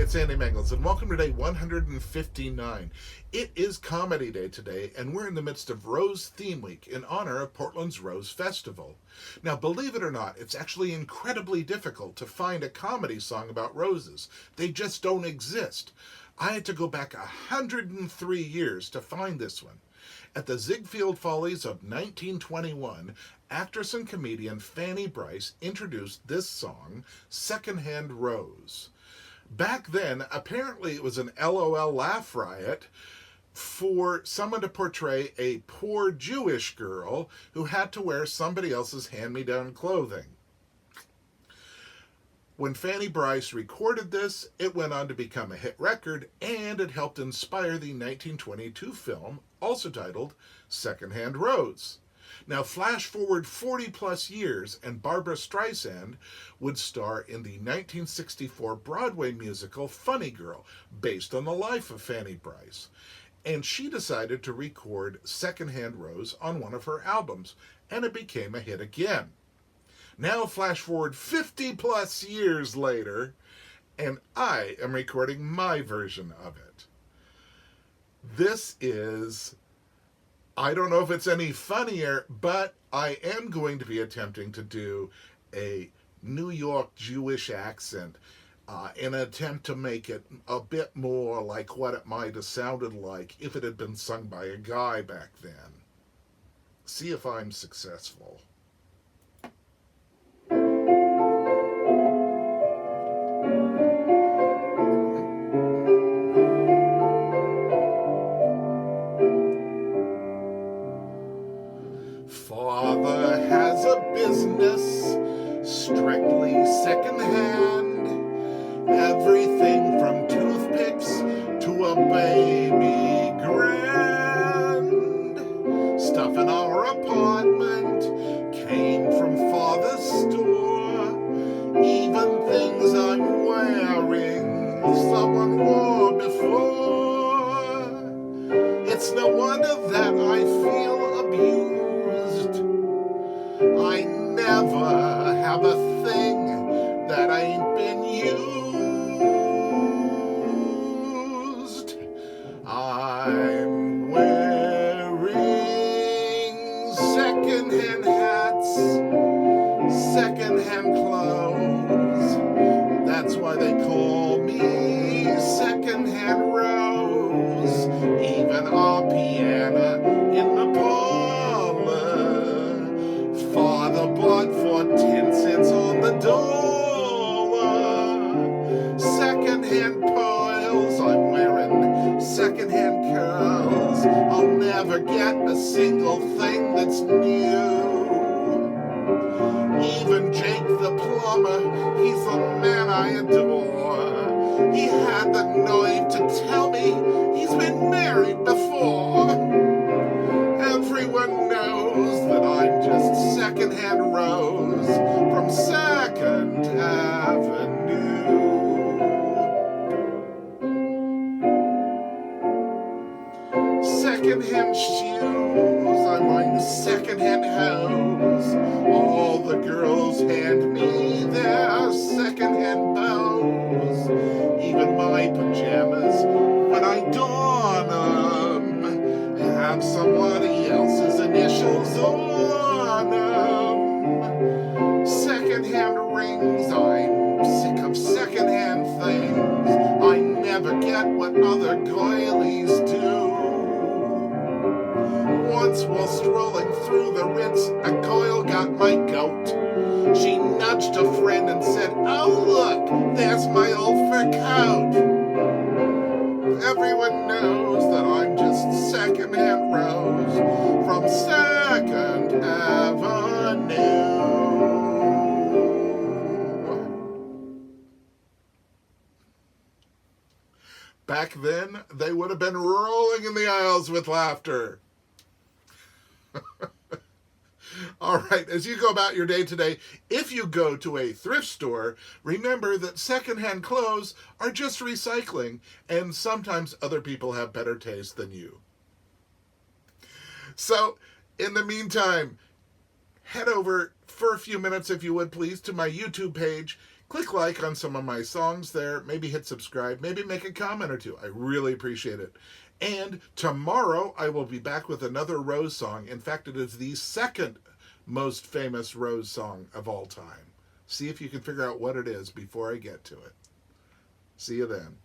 it's Andy Mangels, and welcome to day 159. It is Comedy Day today, and we're in the midst of Rose Theme Week in honor of Portland's Rose Festival. Now, believe it or not, it's actually incredibly difficult to find a comedy song about roses. They just don't exist. I had to go back 103 years to find this one. At the Ziegfeld Follies of 1921, actress and comedian Fanny Brice introduced this song, Secondhand Rose. Back then, apparently it was an LOL laugh riot for someone to portray a poor Jewish girl who had to wear somebody else's hand-me-down clothing. When Fanny Brice recorded this, it went on to become a hit record, and it helped inspire the 1922 film, also titled Secondhand Rose. Now, flash forward 40 plus years, and Barbra Streisand would star in the 1964 Broadway musical Funny Girl, based on the life of Fanny Brice. And she decided to record Secondhand Rose on one of her albums, and it became a hit again. Now, flash forward 50 plus years later, and I am recording my version of it. This is, I don't know if it's any funnier, but I am going to be attempting to do a New York Jewish accent in an attempt to make it a bit more like what it might have sounded like if it had been sung by a guy back then. See if I'm successful. Father has a business, strictly secondhand. Everything from toothpicks to a baby grand. Stuff in our apartment came from Father's store. Even things I'm wearing, someone wore before. It's no wonder that I feel abused. I never have a thing that ain't been used. I'm wearing secondhand hats, secondhand clothes. That's why they call me Secondhand Rose. Even our piano in the parlor, Father bought for 10 cents on the dollar. Secondhand pearls, I'm wearing secondhand curls. I'll never get a single thing that's new. Even Jake the plumber, he's a man I adore. He had the nerve to tell me he's been married before. Everyone knows that I'm just Secondhand Rose from 2nd Avenue. Secondhand shoes, I'm wearing secondhand hose. All the girls hand me their secondhand bows. Even my pajamas, when I don them, have somebody else's initials on them. Secondhand rings, I'm sick of secondhand things. I never get what other girlies do. Once while strolling through the Ritz, a girl got my goat. She nudged a friend and said, "Oh look, there's my old fur coat." Everyone knows that I'm just Secondhand Rose from 2nd Avenue. Back then, they would have been rolling in the aisles with laughter. All right, as you go about your day today, if you go to a thrift store, remember that secondhand clothes are just recycling, and sometimes other people have better taste than you. So, in the meantime, head over for a few minutes, if you would please, to my YouTube page. Click like on some of my songs there, maybe hit subscribe, maybe make a comment or two. I really appreciate it. And tomorrow I will be back with another Rose song. In fact, it is the second most famous Rose song of all time. See if you can figure out what it is before I get to it. See you then.